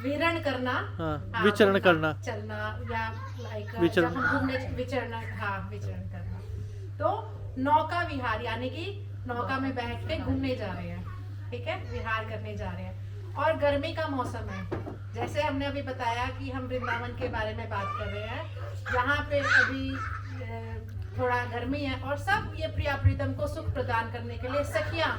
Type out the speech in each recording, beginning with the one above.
विहरण करना, हाँ, विचरण करना, चलना या लाइक विचरण, जब हम घूमने विचरण, हाँ विचरण करना। तो नौका विहार यानी कि नौका में बैठ के घूमने जा रहे हैं, ठीक है, विहार करने जा रहे हैं। और गर्मी का मौसम है, जैसे हमने अभी बताया कि हम वृंदावन के बारे में बात कर रहे हैं, जहाँ पे अभी थोड़ा गर्मी है और सब ये प्रिया प्रीतम को सुख प्रदान करने के लिए सखियाँ,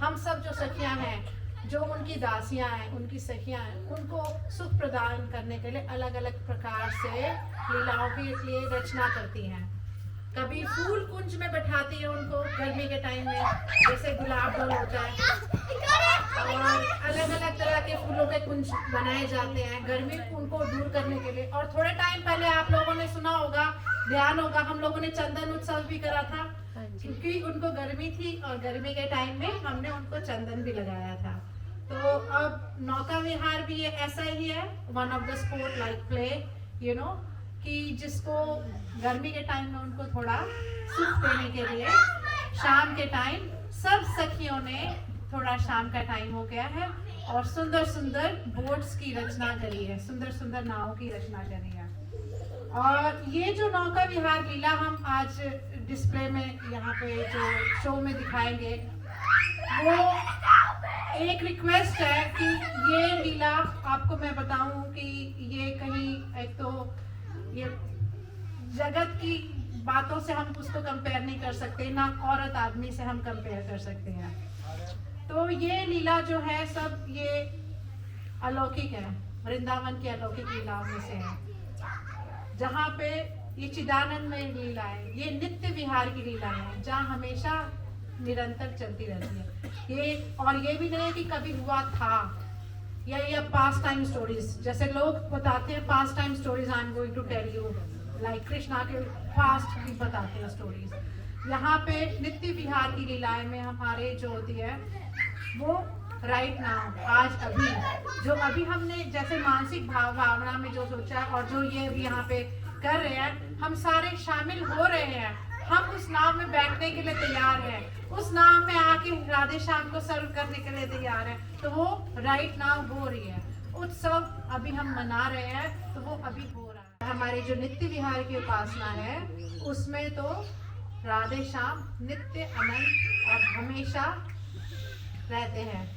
हम सब जो सखियाँ हैं, जो उनकी दासियाँ हैं, उनकी सखियाँ हैं, उनको सुख प्रदान करने के लिए अलग अलग प्रकार से लीलाओं के लिए रचना करती हैं। कभी फूल कुंज में बैठाती है उनको गर्मी के टाइम में, जैसे गुलाब डोल होता है, और अलग अलग तरह के फूलों के कुंज बनाए जाते हैं गर्मी उनको दूर करने के लिए। और थोड़े टाइम पहले आप लोगों ने सुना होगा, ध्यान होगा, हम लोगों ने चंदन उत्सव भी करा था, क्योंकि उनको गर्मी थी और गर्मी के टाइम में हमने उनको चंदन भी लगाया था। तो अब नौका विहार भी ये ऐसा ही है, one of the sport like play, you know, कि जिसको गर्मी के टाइम में उनको थोड़ा सुख देने के लिए शाम के टाइम सब सखियों ने, थोड़ा शाम का टाइम हो गया है और सुंदर सुंदर बोट्स की रचना करी है, सुंदर सुंदर नावों की रचना करी है। और ये जो नौका विहार लीला हम आज डिस्प्ले में यहाँ पे जो शो में दिखाएंगे, वो एक रिक्वेस्ट है कि ये लीला आपको मैं बताऊं कि ये कहीं एक तो ये जगत की बातों से हम उसको कंपेयर नहीं कर सकते, ना औरत आदमी से हम कंपेयर कर सकते हैं। तो ये लीला जो है सब ये अलौकिक है, वृंदावन की अलौकिक लीलाओं में से है, जहाँ पे ये चिदानंद में लीला है, ये नित्य विहार की लीला है, जहाँ हमेशा निरंतर चलती रहती है ये। और ये भी नहीं है कि कभी हुआ था, या ये पास्ट टाइम स्टोरीज, जैसे लोग बताते हैं past time stories, I am going to tell you, like Krishna के पास्ट भी बताते हैं स्टोरीज। यहाँ पे नित्य विहार की लीलाएं में हमारे जो होती है वो राइट नाउ, आज अभी, जो अभी हमने जैसे मानसिक भावना में जो सोचा है और जो ये अभी यहाँ पे कर रहे हैं, हम सारे शामिल हो रहे हैं, हम उस नाव में बैठने के लिए तैयार हैं, उस नाव में आके राधे श्याम को सर्व करने के लिए तैयार है। तो वो राइट नाउ हो रही है, उत्सव अभी हम मना रहे हैं, तो वो अभी हो रहा है। हमारी जो नित्य विहार की उपासना है उसमें तो राधे श्याम नित्य अनंत और हमेशा रहते हैं।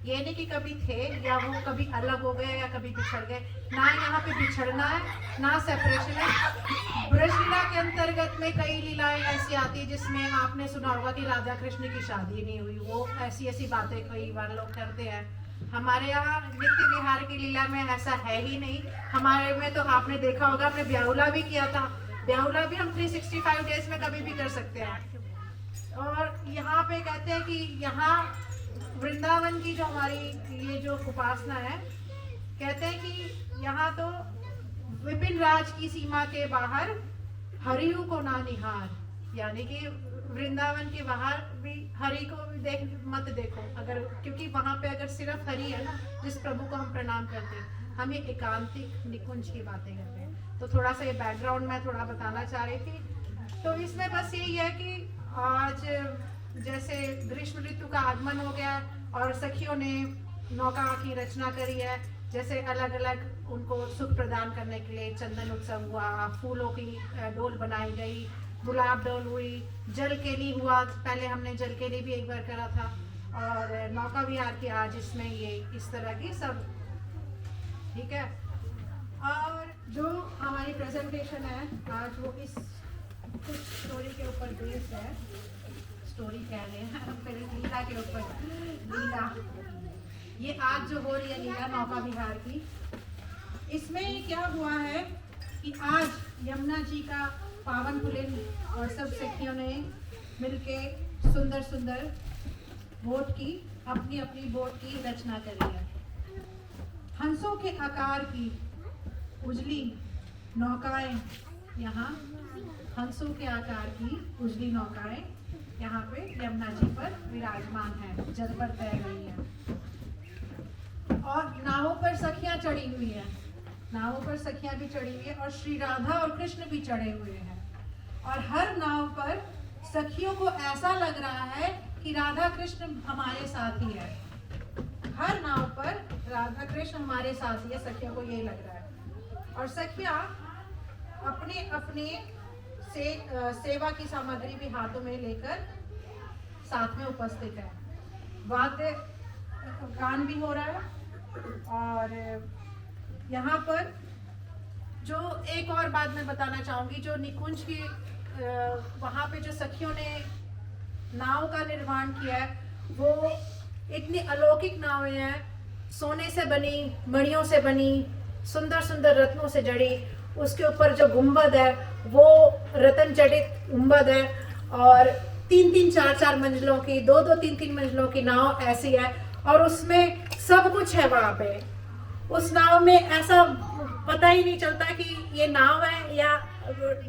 ये नहीं कि कभी थे या वो कभी अलग हो गए या कभी बिछड़ गए, ना यहाँ पे बिछड़ना है ना सेपरेशन है। ब्रज लीला के अंतर्गत में कई लीलाएं ऐसी आती है जिसमें आपने सुना होगा कि राधा कृष्ण की शादी नहीं हुई, वो ऐसी ऐसी बातें कई बार लोग करते हैं। हमारे यहाँ नित्य विहार की लीला में ऐसा है ही नहीं। हमारे में तो आपने देखा होगा, हमने ब्याहुला भी किया था, ब्याहुला भी हम 365 डेज में कभी भी कर सकते हैं। और यहाँ पे कहते हैं कि यहाँ वृंदावन की जो हमारी ये जो उपासना है, कहते हैं कि यहाँ तो विपिन राज की सीमा के बाहर हरिहु को ना निहार, यानी कि वृंदावन के बाहर भी हरि को भी मत देखो, अगर, क्योंकि वहाँ पे अगर सिर्फ हरि है ना, जिस प्रभु को हम प्रणाम करते हैं, हम ये एकांतिक निकुंज की बातें करते हैं। तो थोड़ा सा ये बैकग्राउंड मैं थोड़ा बताना चाह रही थी। तो इसमें बस यही है कि आज जैसे ग्रीष्म ऋतु का आगमन हो गया और सखियों ने नौका की रचना करी है, जैसे अलग अलग उनको सुख प्रदान करने के लिए चंदन उत्सव हुआ, फूलों की डोल बनाई गई, गुलाब डोल हुई, जल केली हुआ, पहले हमने जल केली भी एक बार करा था, और नौका विहार की आज इसमें ये इस तरह की सब, ठीक है। और जो हमारी प्रेजेंटेशन है आज वो इस कुछ स्टोरी के ऊपर बेस्ड है, स्टोरी कह रहे हैं पहले लीला के ऊपर, लीला ये आज जो हो रही है लीला नौका विहार की, इसमें क्या हुआ है कि आज यमुना जी का पावन पुलिन और सब सखियों ने मिलके सुंदर सुंदर बोट की, अपनी अपनी बोट की रचना करी है। हंसों के आकार की उजली नौकाएं, यहाँ हंसों के आकार की उजली नौकाएं यहाँ पे यमुना जी पर विराजमान है, जल पर तैर रही है, और नावों पर सखियां चढ़ी हुई है, नावों पर सखियां भी चढ़ी हुई है, और श्री राधा और कृष्ण भी चढ़े हुए हैं। और हर नाव पर सखियों को ऐसा लग रहा है कि राधा कृष्ण हमारे साथ ही है, हर नाव पर राधा कृष्ण हमारे साथ ही है, सखियों को यही लग रहा है। और सखियां अपने अपने सेवा की सामग्री भी हाथों में लेकर साथ में उपस्थित है। वाद्य गान भी हो रहा है। और यहाँ पर जो एक और बात मैं बताना चाहूंगी, जो निकुंज की वहाँ पे जो सखियों ने नाव का निर्माण किया है, वो इतनी अलौकिक नावें हैं, सोने से बनी, मणियों से बनी, सुंदर सुंदर रत्नों से जड़ी। उसके ऊपर जो गुंबद है वो रतन जड़ित गुंबद है, और 3-3 4-4 मंजिलों की, 2-2 3-3 मंजिलों की नाव ऐसी है। और उसमें सब कुछ है वहाँ पे। उस नाव में ऐसा पता ही नहीं चलता कि ये नाव है या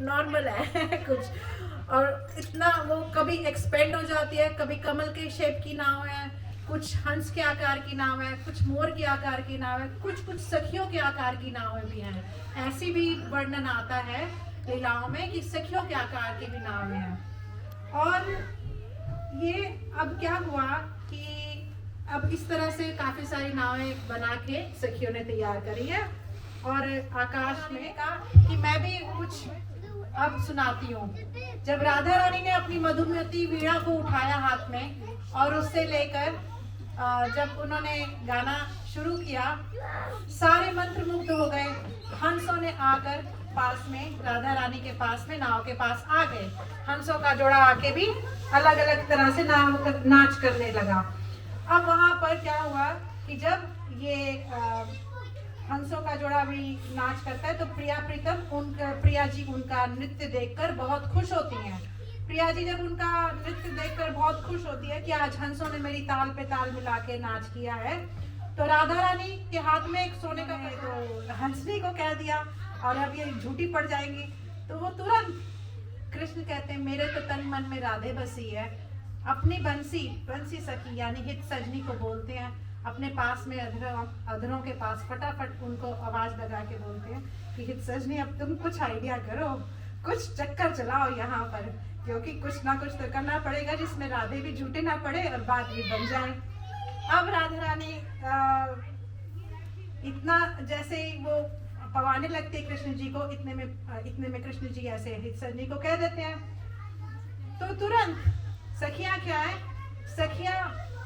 नॉर्मल है कुछ। और इतना वो कभी एक्सपेंड हो जाती है, कभी कमल के शेप की नाव है, कुछ हंस के आकार की नाव है, कुछ मोर के आकार की नाव है, कुछ कुछ सखियों के आकार की नावें भी हैं। ऐसी भी वर्णन आता है लीलाओं में कि सखियों के आकार की भी नावें हैं। और ये अब क्या हुआ कि अब इस तरह से काफी सारी नावें बना के सखियों ने तैयार करी है। और आकाश में कहा कि मैं भी कुछ अब सुनाती हूँ। जब राधा रानी ने अपनी मधुमती वीणा को उठाया हाथ में और उससे लेकर जब उन्होंने गाना शुरू किया, सारे मंत्रमुग्ध हो गए। हंसों ने आकर पास में, राधा रानी के पास में, नाव के पास आ गए। हंसों का जोड़ा आके भी अलग अलग तरह से नाच करने लगा। अब वहां पर क्या हुआ कि जब ये हंसों का जोड़ा भी नाच करता है तो प्रिया जी उनका नृत्य देखकर बहुत खुश होती हैं। प्रिया जी जब उनका नृत्य देखकर बहुत खुश होती है कि आज हंसों ने मेरी ताल पे ताल मिला के नाच किया है, तो राधा रानी के हाथ में एक सोने का, तो हंसनी को कह दिया और अब ये झूठी पड़ जाएंगी। तो वो तुरंत, कृष्ण कहते हैं मेरे तो तन मन में राधे बसी है, अपनी बंसी सखी यानी हित सजनी को बोलते हैं, अपने पास में अधरों के पास फटाफट उनको आवाज लगा के बोलते हैं कि हित सजनी अब तुम कुछ आइडिया करो, कुछ चक्कर चलाओ यहाँ पर, क्योंकि कुछ ना कुछ तो करना पड़ेगा जिसमें राधे भी झूठे ना पड़े और बात भी बन जाए। अब राधा रानी इतना जैसे ही वो पवाने लगते कृष्ण जी को, इतने में कृष्ण जी ऐसे हित सजनी को कह देते हैं। तो तुरंत सखियां क्या है, सखियां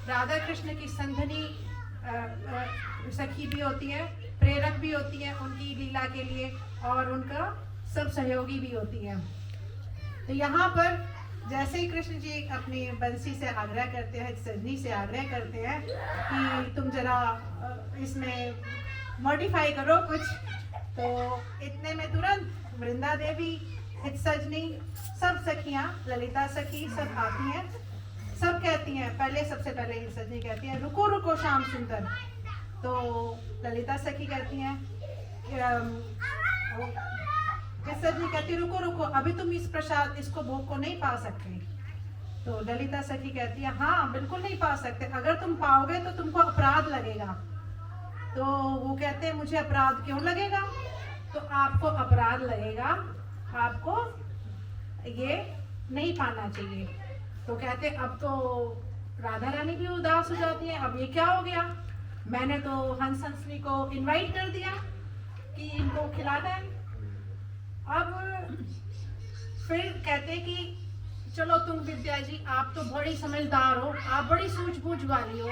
राधा कृष्ण की संधनी सखी भी होती है, प्रेरक भी होती है उनकी लीला के लिए, और उनका सब सहयोगी भी होती है। तो यहाँ पर जैसे ही कृष्ण जी अपनी बंसी से आग्रह करते हैं, सजनी से आग्रह करते हैं कि तुम जरा इसमें मॉडिफाई करो कुछ, तो इतने में तुरंत वृंदा देवी, हित सजनी, सब सखियां, ललिता सखी सब आती हैं। सब कहती हैं, सबसे पहले हित सजनी कहती है रुको रुको श्याम सुंदर। तो ललिता सखी कहती हैं, हित सजनी कहती रुको रुको, अभी तुम इसको भोग को नहीं पा सकते। तो ललिता सखी कहती है हाँ बिल्कुल नहीं पा सकते, अगर तुम पाओगे तो तुमको अपराध लगेगा। तो वो कहते हैं मुझे अपराध क्यों लगेगा? तो आपको अपराध लगेगा, आपको ये नहीं पाना चाहिए। तो कहते अब तो राधा रानी भी उदास हो जाती है, अब ये क्या हो गया, मैंने तो हंसनी को इनवाइट कर दिया कि इनको खिलाना है। अब फिर कहते कि चलो तुम विद्या जी, आप तो बड़ी समझदार हो, आप बड़ी सूझबूझ वाली हो,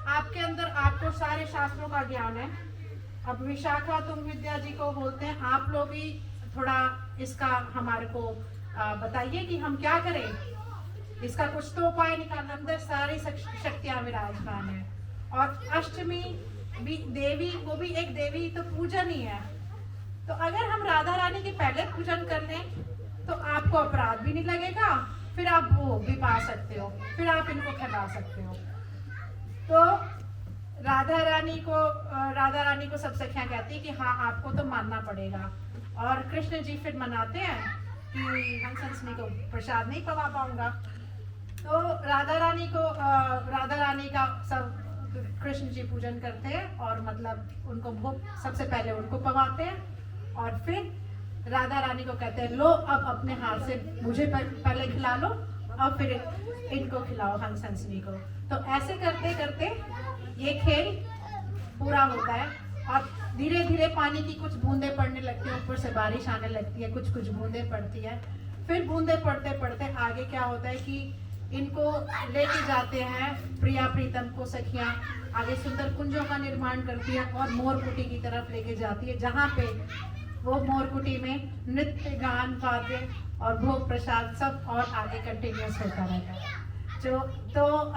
आपके अंदर आपको सारे शास्त्रों का ज्ञान है। अब विशाखा तुम विद्या जी को बोलते हैं, आप लोग भी थोड़ा इसका हमारे को बताइए कि हम क्या करें, इसका कुछ तो उपाय निकालना। अंदर सारी शक्तियां विराजमान है। और अष्टमी भी देवी, वो भी एक देवी तो पूजन ही है। तो अगर हम राधा रानी के पहले पूजन कर लें तो आपको अपराध भी नहीं लगेगा, फिर आप वो भी पा सकते हो, फिर आप इनको खिला सकते हो। तो राधा रानी को सब सखियां कहती है कि हाँ आपको तो मानना पड़ेगा। और कृष्ण जी फिर मनाते हैं कि हंसनी को प्रसाद नहीं पवा पाऊंगा। तो राधा रानी का सब कृष्ण जी पूजन करते हैं और मतलब उनको भोग सबसे पहले उनको पवाते हैं, और फिर राधा रानी को कहते हैं लो अब अपने हाथ से मुझे पहले खिला लो और फिर इनको खिलाओ हंसनी को। तो ऐसे करते करते ये खेल पूरा होता है और धीरे धीरे पानी की कुछ बूंदे पड़ने लगती हैं, ऊपर से बारिश आने लगती है, कुछ कुछ बूंदे पड़ती है। फिर बूंदे पड़ते पड़ते आगे क्या होता है कि इनको लेके जाते हैं प्रिया प्रीतम को सखियां, आगे सुंदर कुंजों का निर्माण करती है और मोरकुटी की तरफ लेके जाती है, जहाँ पे वो मोरकुटी में नृत्य गान वाद्य और भोग प्रसाद सब और आगे कंटिन्यूस होता रहता है। तो अब